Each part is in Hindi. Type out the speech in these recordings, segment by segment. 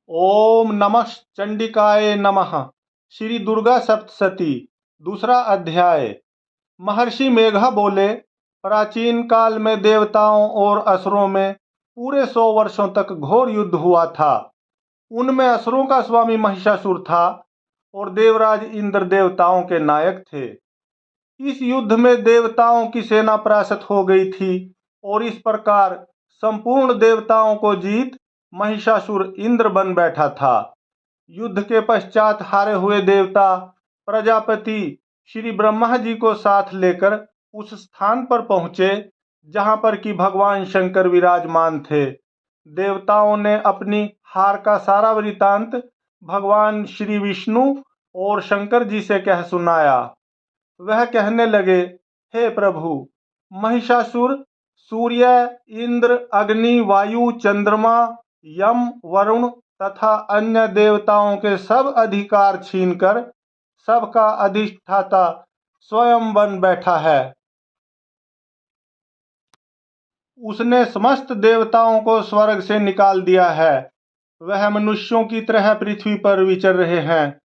ओम नमः चंडिकाय नमः। श्री दुर्गा सप्तशती। दूसरा अध्याय। महर्षि मेघा बोले, प्राचीन काल में देवताओं और असुरों में पूरे 100 वर्षों तक घोर युद्ध हुआ था। उनमें असुरों का स्वामी महिषासुर था और देवराज इंद्र देवताओं के नायक थे। इस युद्ध में देवताओं की सेना परास्त हो गई थी और इस प्रकार संपूर्ण देवताओं को जीत महिषासुर इंद्र बन बैठा था। युद्ध के पश्चात हारे हुए देवता प्रजापति श्री ब्रह्मा जी को साथ लेकर उस स्थान पर पहुंचे जहां पर कि भगवान शंकर विराजमान थे। देवताओं ने अपनी हार का सारा वृतांत भगवान श्री विष्णु और शंकर जी से कह सुनाया। वह कहने लगे, हे प्रभु, महिषासुर सूर्य, इंद्र, अग्नि, वायु, चंद्रमा, यम, वरुण तथा अन्य देवताओं के सब अधिकार छीनकर सबका अधिष्ठाता स्वयं बन बैठा है। उसने समस्त देवताओं को स्वर्ग से निकाल दिया है। वह मनुष्यों की तरह पृथ्वी पर विचर रहे हैं।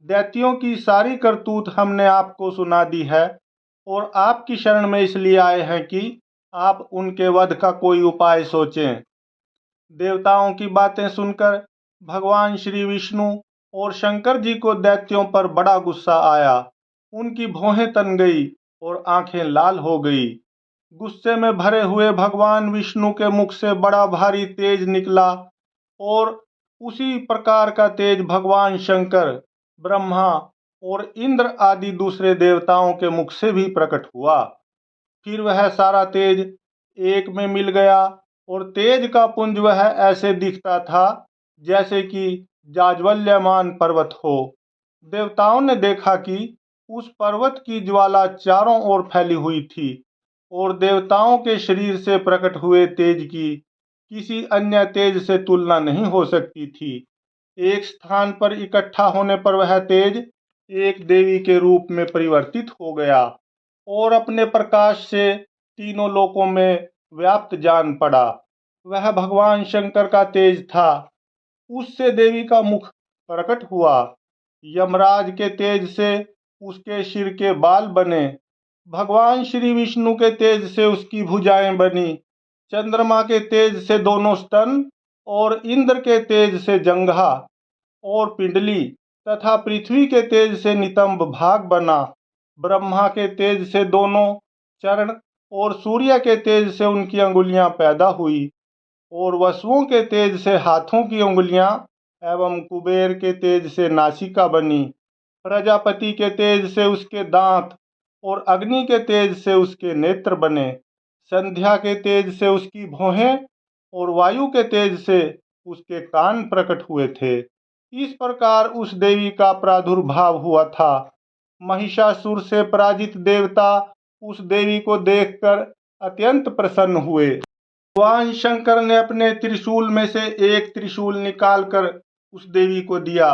दैत्यों की सारी करतूत हमने आपको सुना दी है और आपकी शरण में इसलिए आए हैं कि आप उनके वध का कोई उपाय सोचें। देवताओं की बातें सुनकर भगवान श्री विष्णु और शंकर जी को दैत्यों पर बड़ा गुस्सा आया। उनकी भौहें तन गई और आंखें लाल हो गई। गुस्से में भरे हुए भगवान विष्णु के मुख से बड़ा भारी तेज निकला और उसी प्रकार का तेज भगवान शंकर, ब्रह्मा और इंद्र आदि दूसरे देवताओं के मुख से भी प्रकट हुआ। फिर वह सारा तेज एक में मिल गया और तेज का पुंज वह ऐसे दिखता था जैसे कि जाज्वल्यमान पर्वत हो। देवताओं ने देखा कि उस पर्वत की ज्वाला चारों ओर फैली हुई थी और देवताओं के शरीर से प्रकट हुए तेज की किसी अन्य तेज से तुलना नहीं हो सकती थी। एक स्थान पर इकट्ठा होने पर वह तेज एक देवी के रूप में परिवर्तित हो गया और अपने प्रकाश से तीनों लोकों में व्याप्त जान पड़ा। वह भगवान शंकर का तेज था। उससे देवी का मुख प्रकट हुआ। यमराज के तेज से उसके सिर के बाल बने। भगवान श्री विष्णु के तेज से उसकी भुजाएं बनी। चंद्रमा के तेज से दोनों स्तन और इंद्र के तेज से जंघा और पिंडली तथा पृथ्वी के तेज से नितंब भाग बना। ब्रह्मा के तेज से दोनों चरण और सूर्य के तेज से उनकी अंगुलियां पैदा हुई और वसुओं के तेज से हाथों की उंगलियां एवं कुबेर के तेज से नासिका बनी। प्रजापति के तेज से उसके दांत और अग्नि के तेज से उसके नेत्र बने। संध्या के तेज से उसकी भौहें और वायु के तेज से उसके कान प्रकट हुए थे। इस प्रकार उस देवी का प्रादुर्भाव हुआ था। महिषासुर से पराजित देवता उस देवी को देखकर अत्यंत प्रसन्न हुए। भगवान शंकर ने अपने त्रिशूल में से एक त्रिशूल निकालकर उस देवी को दिया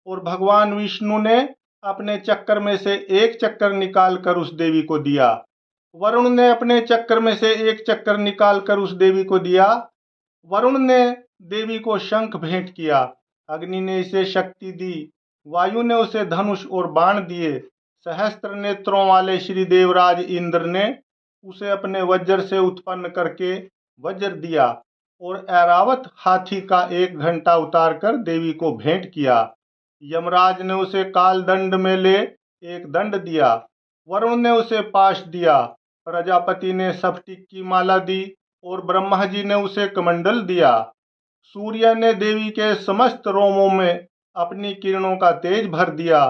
और भगवान विष्णु ने अपने चक्कर में से एक चक्कर निकालकर उस देवी को दिया। वरुण ने अपने चक्कर में से एक चक्कर निकालकर उस देवी को दिया। वरुण ने देवी को शंख भेंट किया। अग्नि ने इसे शक्ति दी। वायु ने उसे धनुष और बाण दिए। सहस्त्र नेत्रों वाले श्री देवराज इंद्र ने उसे अपने वज्र से उत्पन्न करके वज्र दिया और ऐरावत हाथी का एक घंटा उतारकर देवी को भेंट किया। यमराज ने उसे काल दंड में ले एक दंड दिया। वरुण ने उसे पाश दिया। प्रजापति ने स्फटिक की माला दी और ब्रह्मा जी ने उसे कमंडल दिया। सूर्य ने देवी के समस्त रोमों में अपनी किरणों का तेज भर दिया।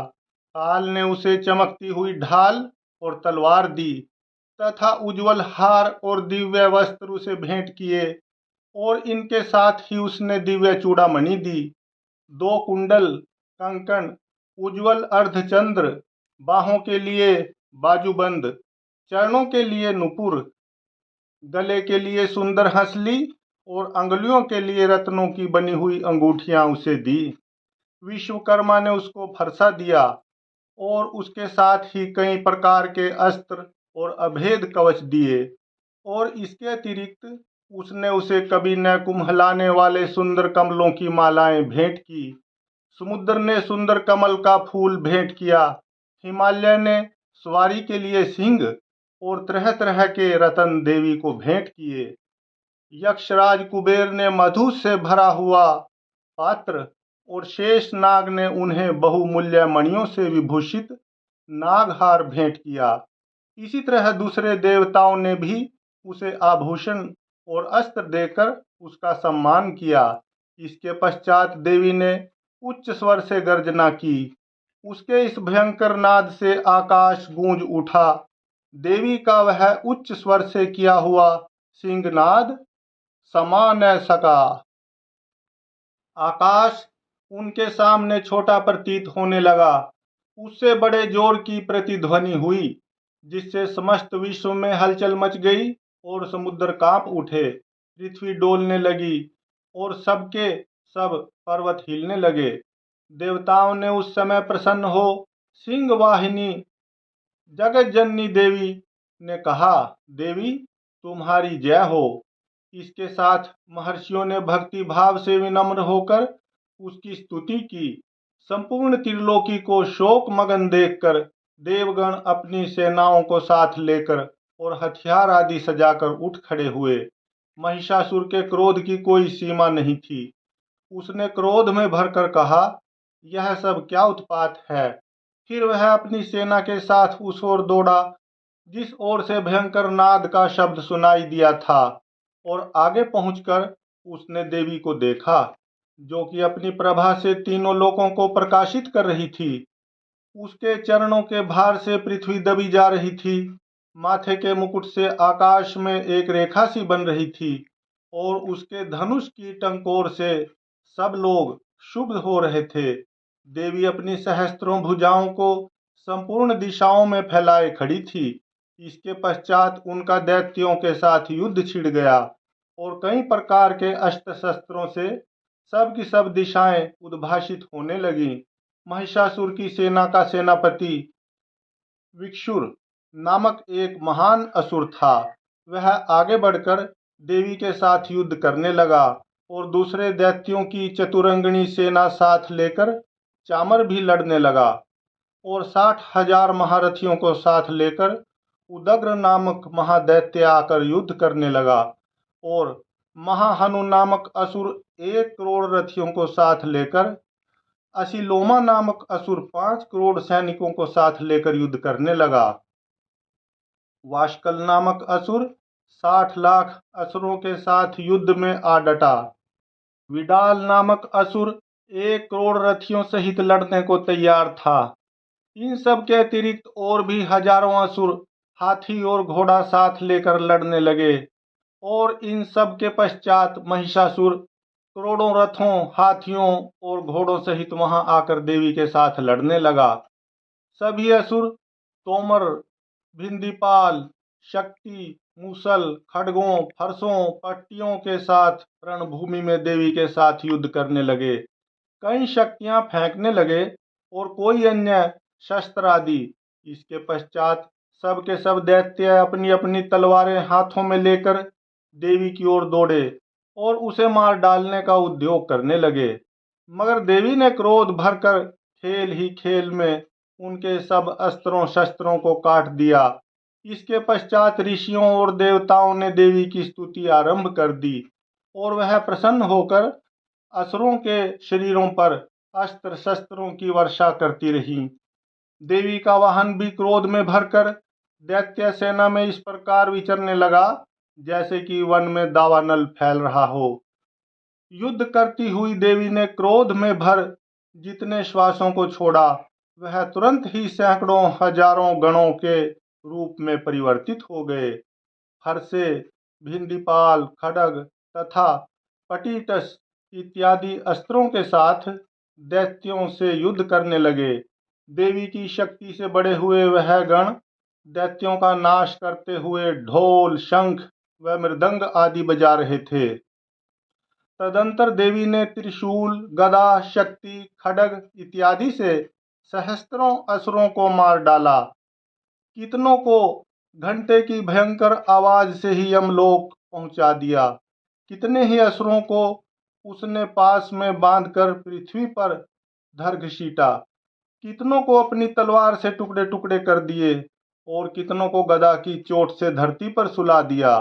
काल ने उसे चमकती हुई ढाल और तलवार दी तथा उज्जवल हार और दिव्य वस्त्र उसे भेंट किए और इनके साथ ही उसने दिव्य चूड़ामणि दी। 2 कुंडल, कंकण, उज्जवल अर्धचंद्र, बाहों के लिए बाजूबंद, चरणों के लिए नुपुर, गले के लिए सुंदर हंसली और अंगुलियों के लिए रत्नों की बनी हुई अंगूठियां उसे दी। विश्वकर्मा ने उसको फरसा दिया और उसके साथ ही कई प्रकार के अस्त्र और अभेद कवच दिए और इसके अतिरिक्त उसने उसे कभी न कुम्हलाने वाले सुंदर कमलों की मालाएं भेंट की। समुद्र ने सुंदर कमल का फूल भेंट किया। हिमालय ने सवारी के लिए सिंह और तरह तरह के रतन देवी को भेंट किए। यक्षराज कुबेर ने मधु से भरा हुआ पात्र और शेष नाग ने उन्हें बहुमूल्य मणियों से विभूषित नागहार भेंट किया। इसी तरह दूसरे देवताओं ने भी उसे आभूषण और अस्त्र देकर उसका सम्मान किया। इसके पश्चात देवी ने उच्च स्वर से गर्जना की। उसके इस भयंकर नाद से आकाश गूंज उठा। देवी का वह उच्च स्वर से किया हुआ सिंहनाद समा न सका। आकाश उनके सामने छोटा प्रतीत होने लगा। उससे बड़े जोर की प्रतिध्वनि हुई, जिससे समस्त विश्व में हलचल मच गई और समुद्र कांप उठे। पृथ्वी डोलने लगी और सबके सब पर्वत हिलने लगे। देवताओं ने उस समय प्रसन्न हो सिंह वाहिनी जगत जननी देवी ने कहा, देवी तुम्हारी जय हो। इसके साथ महर्षियों ने भक्ति भाव से विनम्र होकर उसकी स्तुति की। संपूर्ण त्रिलोकी को शोक मगन देखकर देवगण अपनी सेनाओं को साथ लेकर और हथियार आदि सजाकर उठ खड़े हुए। महिषासुर के क्रोध की कोई सीमा नहीं थी। उसने क्रोध में भरकर कहा, यह सब क्या उत्पात है। फिर वह अपनी सेना के साथ उस ओर दौड़ा जिस ओर से भयंकर नाद का शब्द सुनाई दिया था, और आगे पहुंचकर उसने देवी को देखा, जो कि अपनी प्रभा से तीनों लोकों को प्रकाशित कर रही थी। उसके चरणों के भार से पृथ्वी दबी जा रही थी। माथे के मुकुट से आकाश में एक रेखा सी बन रही थी, और उसके धनुष की टंकोर से सब लोग शुभ हो रहे थे। देवी अपनी सहस्त्रों भुजाओं को संपूर्ण दिशाओं में फैलाए खड़ी थी। इसके पश्चात उनका दैत्यों के साथ युद्ध छिड़ गया, और कई प्रकार के अस्त्र शस्त्रों से सब की सब दिशाएं उद्भाषित होने लगीं। महिषासुर की सेना का सेनापति विक्षुर नामक एक महान असुर था। वह आगे बढ़कर देवी के साथ युद्ध करने लगा, और दूसरे दैत्यों की चतुरंगनी सेना साथ लेकर चामर भी लड़ने लगा, और 60,000 महारथियों को साथ लेकर उदग्र नामक महादैत्य आकर युद्ध करने लगा, और महाहनु नामक असुर 1 करोड़ रथियों को साथ लेकर, असिलोमा नामक असुर 5 करोड़ सैनिकों को साथ लेकर युद्ध करने लगा। वाशकल नामक असुर 60 लाख असुरों के साथ युद्ध में आ डटा। विडाल नामक असुर 1 करोड़ रथियों सहित लड़ने को तैयार था। इन सब के अतिरिक्त और भी हजारों असुर हाथी और घोड़ा साथ लेकर लड़ने लगे, और इन सब के पश्चात महिषासुर करोड़ों रथों, हाथियों और घोड़ों सहित वहां आकर देवी के साथ लड़ने लगा। सभी असुर तोमर, भिंदीपाल, शक्ति, मूसल, खड्गों, फरसों, पट्टियों के साथ रणभूमि में देवी के साथ युद्ध करने लगे। कई शक्तियां फेंकने लगे और कोई अन्य शस्त्र आदि। इसके पश्चात सब के सब दैत्य अपनी अपनी तलवारें हाथों में लेकर देवी की ओर दौड़े और उसे मार डालने का उद्योग करने लगे। मगर देवी ने क्रोध भरकर खेल ही खेल में उनके सब अस्त्रों शस्त्रों को काट दिया। इसके पश्चात ऋषियों और देवताओं ने देवी की स्तुति आरंभ कर दी, और वह प्रसन्न होकर असुरों के शरीरों पर अस्त्र शस्त्रों की वर्षा करती रही। देवी का वाहन भी क्रोध में भरकर दैत्य सेना में इस प्रकार विचरने लगा, जैसे कि वन में दावानल फैल रहा हो। युद्ध करती हुई देवी ने क्रोध में भर जितने श्वासों को छोड़ा, वह तुरंत ही सैकड़ों हजारों गणों के रूप में परिवर्तित हो गए। हर्षे, भिंडीपाल, खड्ग तथा पटीटस इत्यादि अस्त्रों के साथ दैत्यों से युद्ध करने लगे। देवी की शक्ति से बड़े हुए वह गण दैत्यों का नाश करते हुए ढोल, शंख व मृदंग आदि बजा रहे थे। तदंतर देवी ने त्रिशूल, गदा, शक्ति, खड्ग इत्यादि से सहस्त्रों असुरों को मार डाला। कितनों को घंटे की भयंकर आवाज से ही यमलोक पहुंचा दिया। कितने ही असुरों को उसने पास में बांधकर पृथ्वी पर धर घसीटा, कितनों को अपनी तलवार से टुकड़े टुकड़े कर दिए और कितनों को गदा की चोट से धरती पर सुला दिया।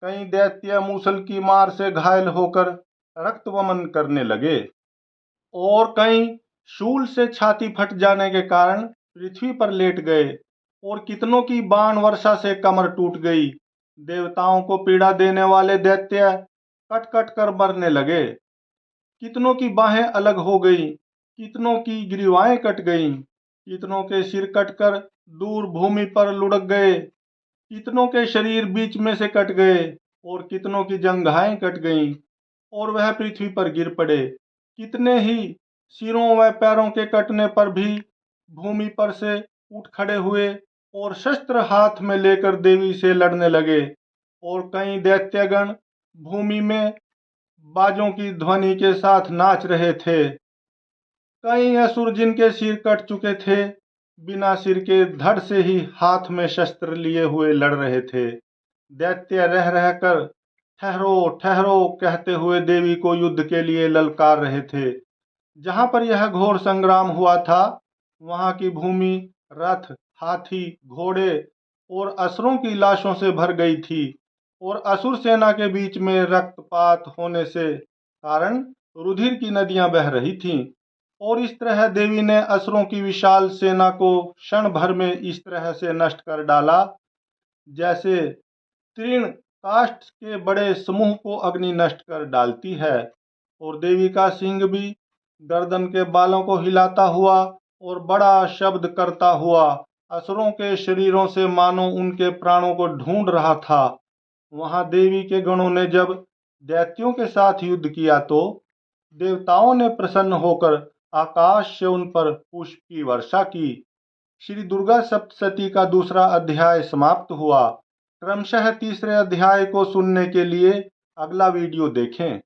कई दैत्य मूसल की मार से घायल होकर रक्त वमन करने लगे और कई शूल से छाती फट जाने के कारण पृथ्वी पर लेट गए और कितनों की बाण वर्षा से कमर टूट गई। देवताओं को पीड़ा देने वाले दैत्य कट कट कर मरने लगे, कितनों की बाहें अलग हो गईं, कितनों की ग्रीवाएं कट गईं, कितनों के सिर कटकर दूर भूमि पर लुढ़क गए, कितनों के शरीर बीच में से कट गए और कितनों की जंघाएं कट गईं और वह पृथ्वी पर गिर पड़े। कितने ही सिरों व पैरों के कटने पर भी भूमि पर से उठ खड़े हुए और शस्त्र हाथ में लेकर देवी से लड़ने लगे और कई दैत्यगण भूमि में बाजों की ध्वनि के साथ नाच रहे थे। कई असुर जिनके सिर कट चुके थे बिना सिर के धड़ से ही हाथ में शस्त्र लिए हुए लड़ रहे थे। दैत्य रह रहकर ठहरो ठहरो कहते हुए देवी को युद्ध के लिए ललकार रहे थे। जहां पर यह घोर संग्राम हुआ था वहां की भूमि रथ, हाथी, घोड़े और असुरों की लाशों से भर गई थी और असुर सेना के बीच में रक्तपात होने से कारण रुधिर की नदियां बह रही थीं और इस तरह देवी ने असुरों की विशाल सेना को क्षण भर में इस तरह से नष्ट कर डाला जैसे तृण काष्ठ के बड़े समूह को अग्नि नष्ट कर डालती है। और देवी का सिंह भी गर्दन के बालों को हिलाता हुआ और बड़ा शब्द करता हुआ असुरों के शरीरों से मानो उनके प्राणों को ढूंढ रहा था। वहां देवी के गणों ने जब दैत्यों के साथ युद्ध किया तो देवताओं ने प्रसन्न होकर आकाश से उन पर पुष्प की वर्षा की। श्री दुर्गा सप्तशती का दूसरा अध्याय समाप्त हुआ। क्रमशः तीसरे अध्याय को सुनने के लिए अगला वीडियो देखें।